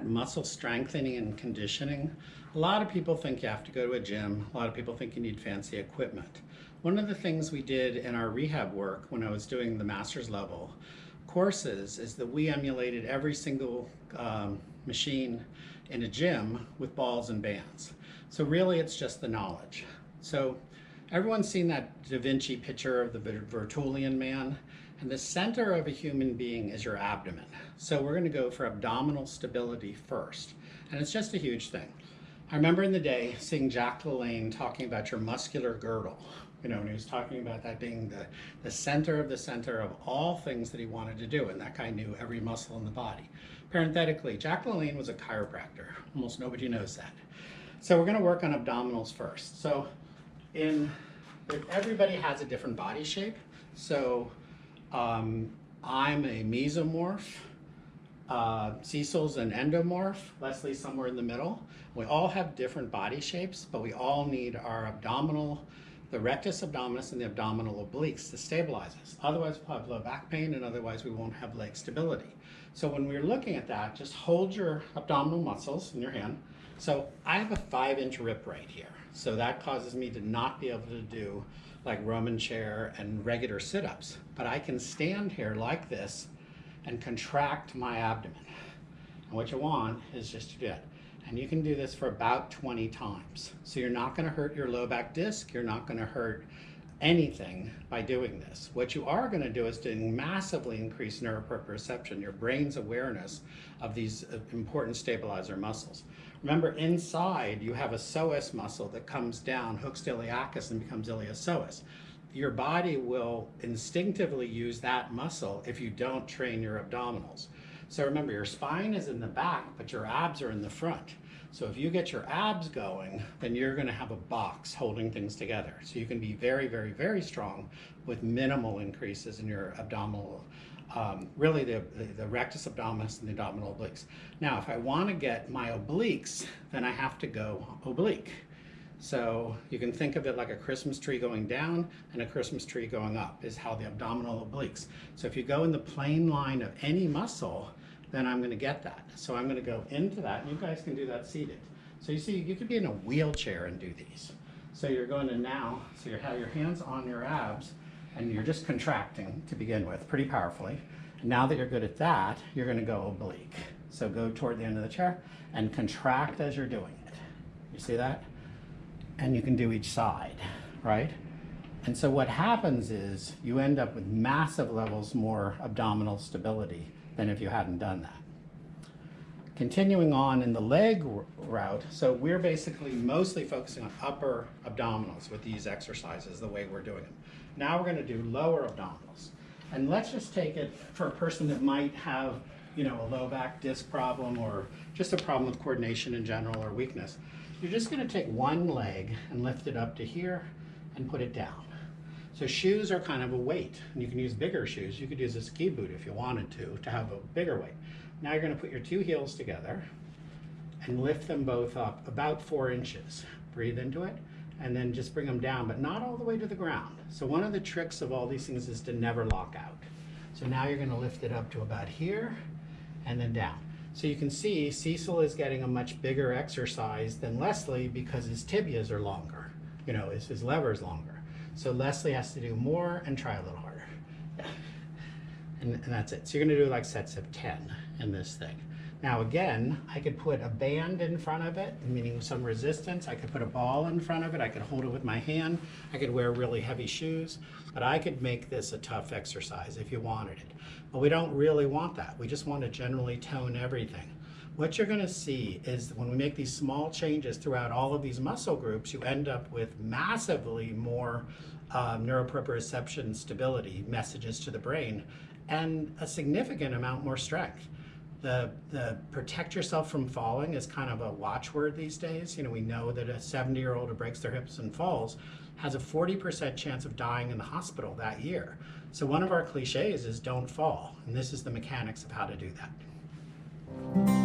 at muscle strengthening and conditioning, a lot of people think you have to go to a gym. A lot of people think you need fancy equipment. One of the things we did in our rehab work when I was doing the master's level courses is that we emulated every single machine in a gym with balls and bands. So really it's just the knowledge. So everyone's seen that Da Vinci picture of the Vertulian man, and the center of a human being is your abdomen. So we're going to go for abdominal stability first, and it's just a huge thing. I remember in the day seeing Jack LaLanne talking about your muscular girdle, and he was talking about that being the center of all things that he wanted to do, and that guy knew every muscle in the body. Parenthetically, Jack LaLanne was a chiropractor. Almost nobody knows that. So we're going to work on abdominals first. So everybody has a different body shape. So I'm a mesomorph. Cecil's an endomorph. Leslie's somewhere in the middle. We all have different body shapes, but we all need our abdominal, the rectus abdominis and the abdominal obliques to stabilize us. Otherwise we'll have low back pain, and otherwise we won't have leg stability. So when we're looking at that, just hold your abdominal muscles in your hand. So I have a 5-inch rip right here. So that causes me to not be able to do like Roman chair and regular sit-ups. But I can stand here like this and contract my abdomen. And what you want is just to do it. And you can do this for about 20 times. So you're not going to hurt your low back disc. You're not going to hurt anything by doing this. What you are going to do is to massively increase neuroproprioception, your brain's awareness of these important stabilizer muscles. Remember, inside you have a psoas muscle that comes down, hooks to iliacus and becomes iliopsoas. Your body will instinctively use that muscle if you don't train your abdominals. So remember, your spine is in the back, but your abs are in the front. So if you get your abs going, then you're going to have a box holding things together. So you can be very, very, very strong with minimal increases in your abdominal, really the rectus abdominis and the abdominal obliques. Now, if I want to get my obliques, then I have to go oblique. So you can think of it like a Christmas tree going down and a Christmas tree going up is how the abdominal obliques. So if you go in the plane line of any muscle, then I'm going to get that. So I'm going to go into that, and you guys can do that seated. So you see, you could be in a wheelchair and do these. So you're going to now, so you have your hands on your abs, and you're just contracting to begin with, pretty powerfully. And now that you're good at that, you're going to go oblique. So go toward the end of the chair and contract as you're doing it. You see that? And you can do each side, right? And so what happens is you end up with massive levels more abdominal stability than if you hadn't done that. Continuing on in the leg route, so we're basically mostly focusing on upper abdominals with these exercises, the way we're doing them. Now we're going to do lower abdominals. And let's just take it for a person that might have, a low back disc problem or just a problem with coordination in general or weakness. You're just going to take one leg and lift it up to here and put it down. So shoes are kind of a weight, and you can use bigger shoes. You could use a ski boot if you wanted to have a bigger weight. Now you're going to put your two heels together and lift them both up about 4 inches. Breathe into it, and then just bring them down, but not all the way to the ground. So one of the tricks of all these things is to never lock out. So now you're going to lift it up to about here and then down. So you can see Cecil is getting a much bigger exercise than Leslie because his tibias are longer. His lever is longer. So Leslie has to do more and try a little harder. Yeah. And that's it. So you're going to do like sets of 10 in this thing. Now again, I could put a band in front of it, meaning some resistance. I could put a ball in front of it. I could hold it with my hand. I could wear really heavy shoes. But I could make this a tough exercise if you wanted it. But we don't really want that. We just want to generally tone everything. What you're going to see is when we make these small changes throughout all of these muscle groups, you end up with massively more neuroproprioception stability messages to the brain and a significant amount more strength. The protect yourself from falling is kind of a watchword these days. We know that a 70-year-old who breaks their hips and falls has a 40% chance of dying in the hospital that year. So one of our cliches is don't fall, and this is the mechanics of how to do that.